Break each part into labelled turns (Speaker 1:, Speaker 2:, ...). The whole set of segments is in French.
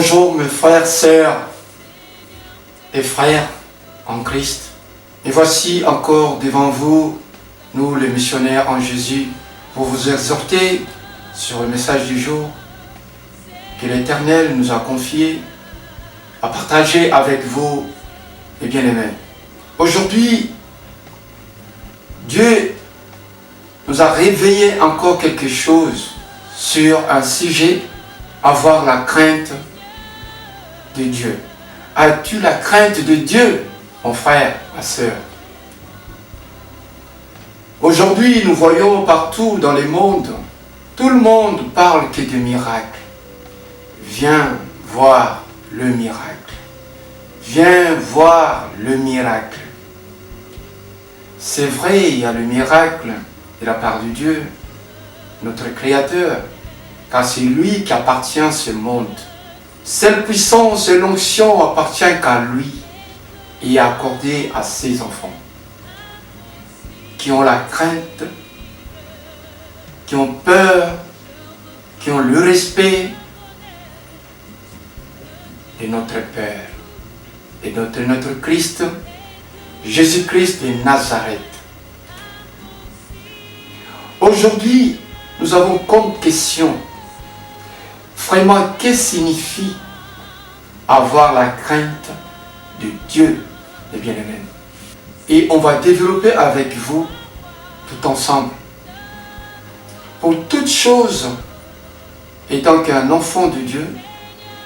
Speaker 1: Bonjour mes frères, sœurs et frères en Christ. Et voici encore devant vous, nous les missionnaires en Jésus, pour vous exhorter sur le message du jour que l'Éternel nous a confié à partager avec vous, les bien-aimés. Aujourd'hui, Dieu nous a réveillé encore quelque chose sur un sujet, avoir la crainte de Dieu. As-tu la crainte de Dieu, mon frère, ma sœur? Aujourd'hui, nous voyons partout dans le monde, tout le monde parle que de miracles. Viens voir le miracle. Viens voir le miracle. C'est vrai, il y a le miracle de la part de Dieu, notre Créateur, car c'est lui qui appartient à ce monde. Cette puissance et l'onction appartient qu'à lui et est accordée à ses enfants qui ont la crainte, qui ont peur, qui ont le respect de notre Père et de notre Christ, Jésus-Christ de Nazareth. Aujourd'hui, nous avons comme question, vraiment, qu'est-ce que signifie avoir la crainte de Dieu, les bien-aimés? Et on va développer avec vous, tout ensemble. Pour toute chose, étant qu'un enfant de Dieu,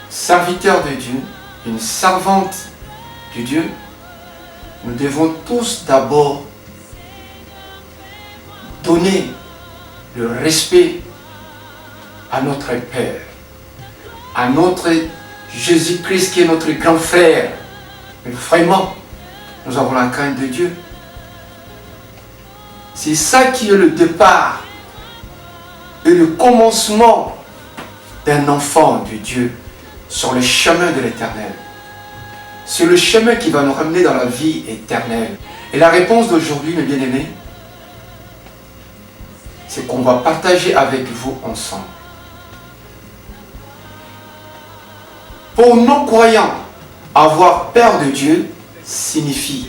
Speaker 1: serviteur de Dieu, une servante de Dieu, nous devons tous d'abord donner le respect à notre Père, à notre Jésus-Christ qui est notre grand frère. Mais vraiment, nous avons la crainte de Dieu. C'est ça qui est le départ et le commencement d'un enfant de Dieu sur le chemin de l'éternel. C'est le chemin qui va nous ramener dans la vie éternelle. Et la réponse d'aujourd'hui, mes bien-aimés, c'est qu'on va partager avec vous ensemble. Pour nos croyants, avoir peur de Dieu signifie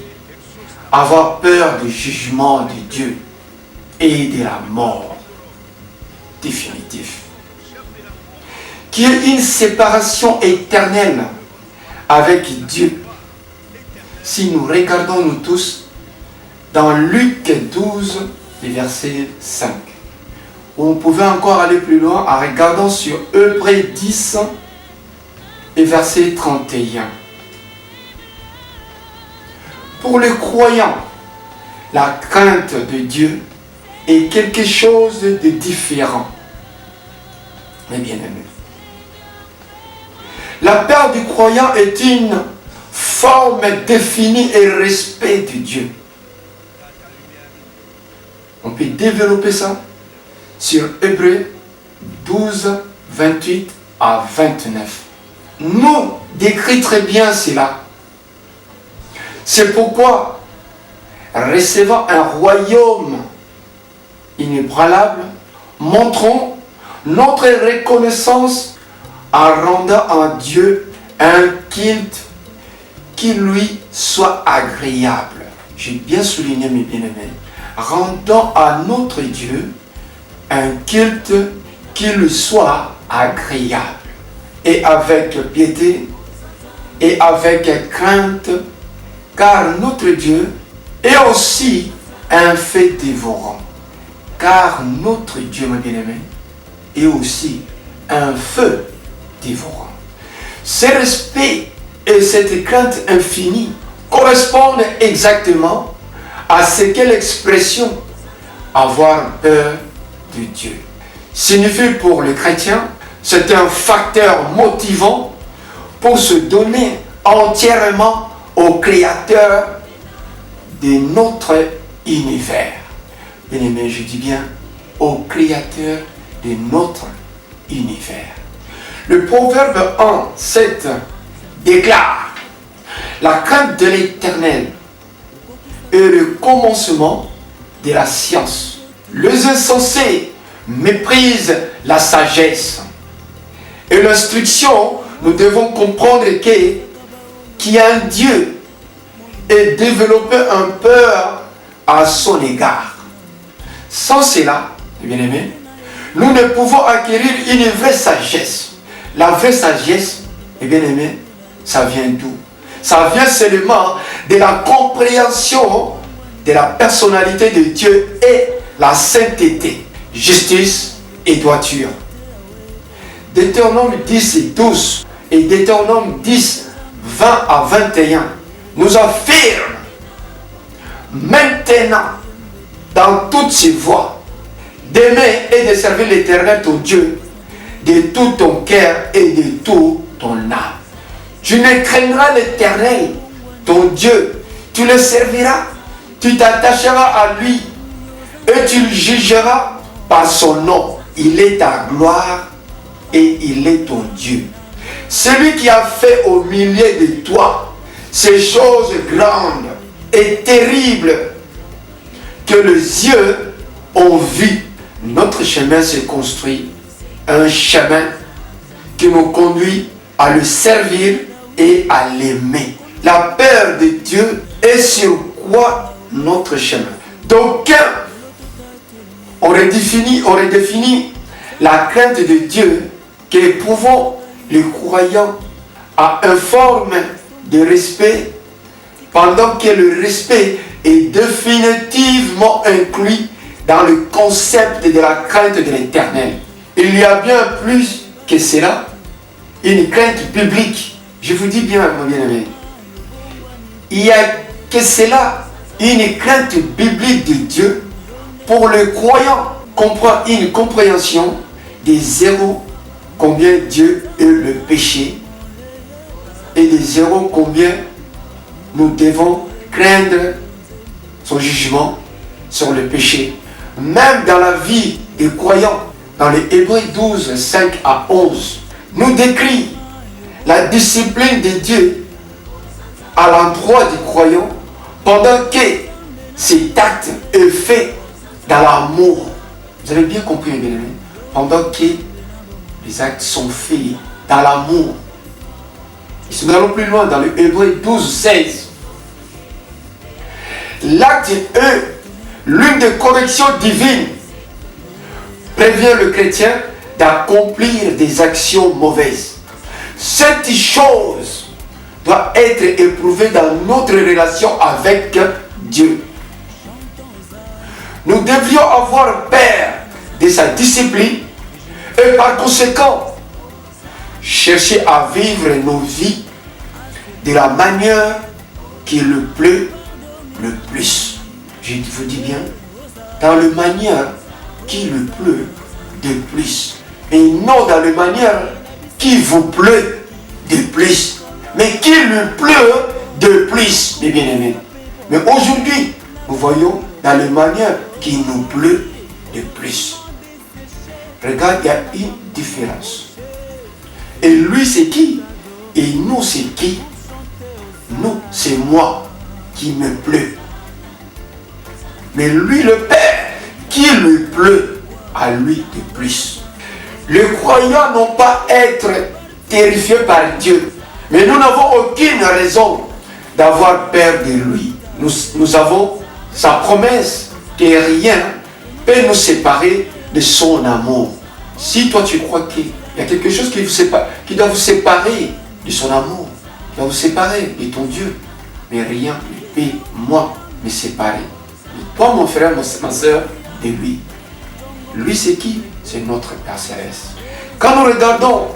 Speaker 1: avoir peur du jugement de Dieu et de la mort définitive, qui est une séparation éternelle avec Dieu. Si nous regardons nous tous dans Luc 12, le verset 5, où on pouvait encore aller plus loin en regardant sur Hébreux 10 et verset 31. Pour les croyants, la crainte de Dieu est quelque chose de différent. Mes bien-aimés, la peur du croyant est une forme définie et respect de Dieu. On peut développer ça sur Hébreux 12, 28 à 29. Nous décrit très bien cela. C'est pourquoi, recevant un royaume inébranlable, montrons notre reconnaissance en rendant à Dieu un culte qui lui soit agréable. J'ai bien souligné, mes bien-aimés. Rendons à notre Dieu un culte qui lui soit agréable. Et avec piété et avec crainte, car notre Dieu est aussi un feu dévorant. Car notre Dieu, mes bien-aimés, est aussi un feu dévorant. Ce respect et cette crainte infinie correspondent exactement à ce qu'est l'expression avoir peur de Dieu. Signifie pour le chrétien, c'est un facteur motivant pour se donner entièrement au Créateur de notre univers. Bien-aimé, je dis bien au Créateur de notre univers. Le Proverbe 1, 7 déclare: la crainte de l'Éternel est le commencement de la science. Les insensés méprisent la sagesse et l'instruction nous devons comprendre qu'il y a un Dieu et développer un peur à son égard. Sans cela, bien-aimés, nous ne pouvons acquérir une vraie sagesse. La vraie sagesse, bien-aimés, ça vient d'où? Ça vient seulement de la compréhension de la personnalité de Dieu et la sainteté, justice et droiture. Deutéronome 10 et 12 et Deutéronome 10, 20 à 21 nous affirment maintenant dans toutes ses voies d'aimer et de servir l'Éternel ton Dieu de tout ton cœur et de tout ton âme. Tu ne craindras l'Éternel ton Dieu, tu le serviras, tu t'attacheras à lui et tu le jugeras par son nom. Il est ta gloire et il est ton Dieu. Celui qui a fait au milieu de toi ces choses grandes et terribles que les yeux ont vues. Notre chemin se construit, un chemin qui nous conduit à le servir et à l'aimer. La peur de Dieu est sur quoi notre chemin? D'aucuns aurait défini la crainte de Dieu qu'éprouvons les croyants à une forme de respect, pendant que le respect est définitivement inclus dans le concept de la crainte de l'Éternel. Il y a bien plus que cela, une crainte biblique. Je vous dis bien, mon bien-aimé, il y a que cela, une crainte biblique de Dieu. Pour le croyant, comprend une compréhension des zéros, combien Dieu est le péché, et des zéros, combien nous devons craindre son jugement sur le péché. Même dans la vie des croyants, dans les Hébreux 12, 5 à 11, nous décrit la discipline de Dieu à l'endroit du croyant pendant que cet acte est fait dans l'amour. Vous avez bien compris, mes bien-aimés, pendant que les actes sont faits dans l'amour. Et si nous allons plus loin dans le Hébreux 12, 16, l'acte est l'une des corrections divines, prévient le chrétien d'accomplir des actions mauvaises. Cette chose doit être éprouvée dans notre relation avec Dieu. Nous devrions avoir peur de sa discipline et par conséquent chercher à vivre nos vies de la manière qui le plaît le plus. Je vous dis bien, dans la manière qui le plaît de plus. Et non dans la manière qui vous plaît de plus. Mais qui lui plaît de plus, mes bien-aimés. Mais aujourd'hui, nous voyons dans la manière qui nous plaît de plus. Regarde, il y a une différence. Et lui, c'est qui? Et nous, c'est qui? Nous, c'est moi qui me plaît. Mais lui, le Père, qui lui plaît à lui de plus. Les croyants n'ont pas à être terrifiés par Dieu. Mais nous n'avons aucune raison d'avoir peur de lui. Nous avons sa promesse que rien ne peut nous séparer de son amour. Si toi tu crois qu'il y a quelque chose qui doit vous séparer de son amour, qui doit vous séparer de ton Dieu, mais rien ne peut, moi, me séparer. De toi, mon frère, ma soeur, de lui. Lui, c'est qui? C'est notre Père Céleste. Quand nous regardons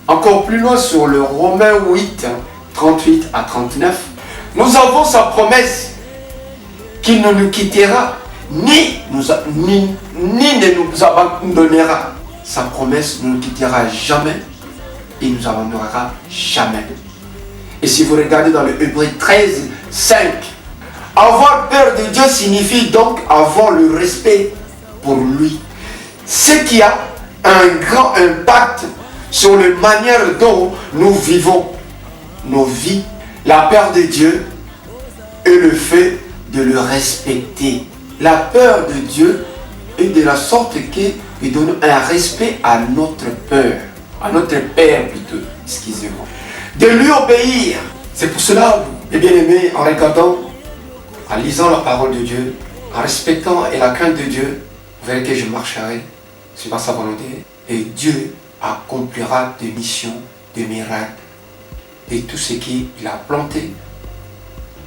Speaker 1: encore plus loin sur le Romains 8, 38 à 39, nous avons sa promesse qu'il ne nous quittera, ni ne nous abandonnera. Sa promesse ne nous quittera jamais et nous abandonnera jamais. Et si vous regardez dans le Hébreux 13, 5, avoir peur de Dieu signifie donc avoir le respect pour lui. Ce qui a un grand impact sur la manière dont nous vivons nos vies. La peur de Dieu est le fait de le respecter. La peur de Dieu est de la sorte qu'il donne un respect à notre peur, à notre Père plutôt. excusez-moi, de lui obéir. C'est pour cela, mes bien-aimés, en regardant, en lisant la parole de Dieu, en respectant et la crainte de Dieu, vers lequel je marcherai, suivant sa volonté, et Dieu accomplira des missions, des miracles, et tout ce qu'il a planté,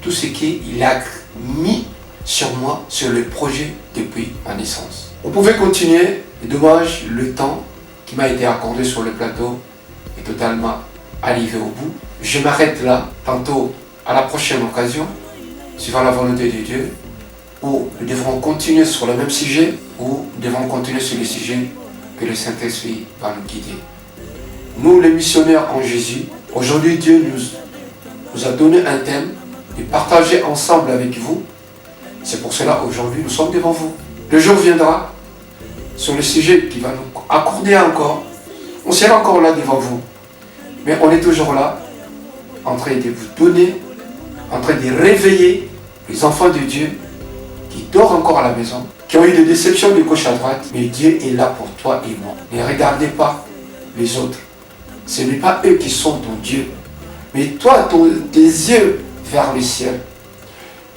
Speaker 1: tout ce qu'il a mis sur moi, sur le projet depuis ma naissance. Vous pouvez continuer, et dommage, le temps qui m'a été accordé sur le plateau est totalement arrivé au bout. Je m'arrête là, tantôt à la prochaine occasion, suivant la volonté de Dieu, où nous devrons continuer sur le même sujet, ou nous devrons continuer sur le sujet que le Saint-Esprit va nous guider. Nous, les missionnaires en Jésus, aujourd'hui Dieu nous a donné un thème de partager ensemble avec vous. C'est pour cela aujourd'hui nous sommes devant vous. Le jour viendra sur le sujet qui va nous accorder encore. On sera encore là devant vous. Mais on est toujours là, en train de vous donner, en train de réveiller les enfants de Dieu qui dorment encore à la maison, qui ont eu des déceptions de gauche à droite. Mais Dieu est là pour toi et moi. Ne regardez pas les autres. Ce n'est pas eux qui sont ton Dieu. Mais toi, tes yeux vers le ciel.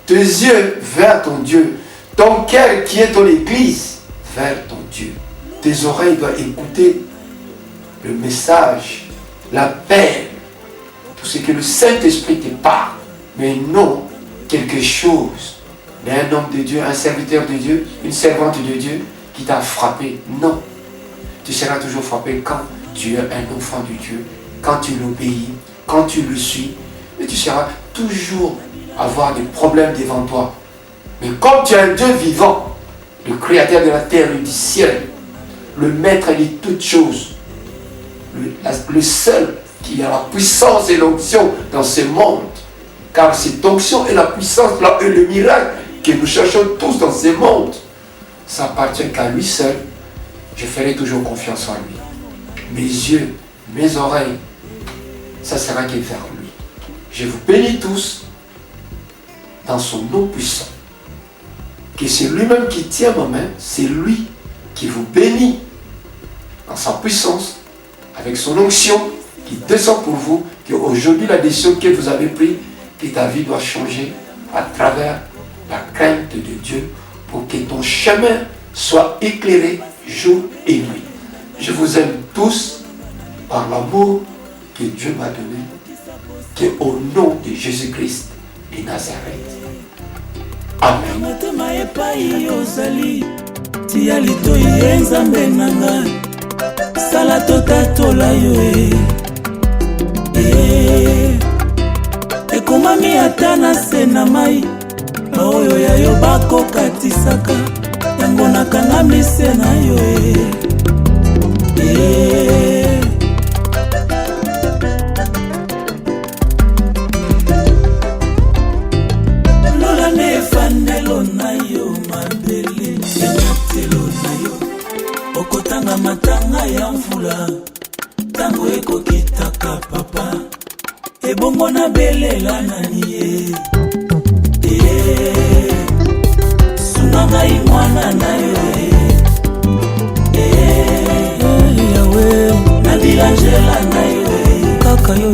Speaker 1: Tes yeux vers ton Dieu. Ton cœur qui est ton église vers ton Dieu. Tes oreilles doivent écouter le message, l'appel, tout ce que le Saint-Esprit te parle. Mais non quelque chose d'un homme de Dieu, un serviteur de Dieu, une servante de Dieu qui t'a frappé. Non. Tu seras toujours frappé quand tu es un enfant de Dieu, quand tu l'obéis, quand tu le suis. Mais tu seras toujours avoir des problèmes devant toi. Mais comme tu es un Dieu vivant, le créateur de la terre et du ciel, le maître de toutes choses, le seul qui a la puissance et l'onction dans ce monde, car cette onction et la puissance là et le miracle que nous cherchons tous dans ce monde, ça appartient qu'à lui seul. Je ferai toujours confiance en lui. Mes yeux, mes oreilles, ça sera que vers lui. Je vous bénis tous dans son nom puissant. Que c'est lui-même qui tient ma main, c'est lui qui vous bénit dans sa puissance, avec son onction qui descend pour vous, qu'aujourd'hui la décision que vous avez prise, que ta vie doit changer à travers la crainte de Dieu pour que ton chemin soit éclairé jour et nuit. Je vous aime tous par l'amour que Dieu m'a donné, que au nom de Jésus-Christ de Nazareth. Amen.
Speaker 2: Ekomami atana sena mai oyo ya yo bako katisaka yango nakanga misena yo lola ne fanelo na yo mabele enatelo na yo okotanga matanga ya mvula tango ekokitaka papa ebongo na belela nani sunga ngai mwana na yo yawe na bilangela na yo kaka yo